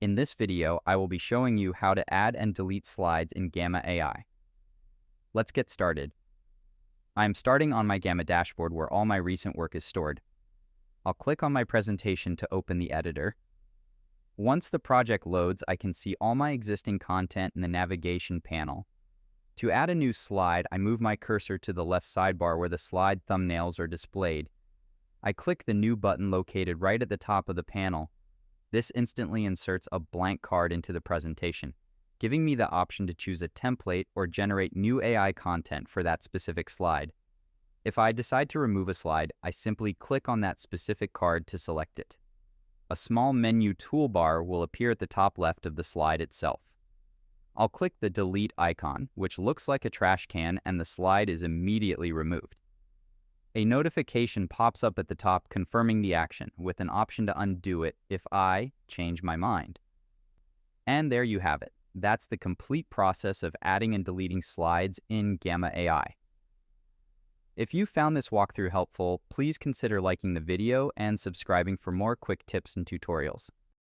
In this video, I will be showing you how to add and delete slides in Gamma AI. Let's get started. I am starting on my Gamma dashboard where all my recent work is stored. I'll click on my presentation to open the editor. Once the project loads, I can see all my existing content in the navigation panel. To add a new slide, I move my cursor to the left sidebar where the slide thumbnails are displayed. I click the New button located right at the top of the panel. This instantly inserts a blank card into the presentation, giving me the option to choose a template or generate new AI content for that specific slide. If I decide to remove a slide, I simply click on that specific card to select it. A small menu toolbar will appear at the top left of the slide itself. I'll click the delete icon, which looks like a trash can, and the slide is immediately removed. A notification pops up at the top confirming the action, with an option to undo it if I change my mind. And there you have it. That's the complete process of adding and deleting slides in Gamma AI. If you found this walkthrough helpful, please consider liking the video and subscribing for more quick tips and tutorials.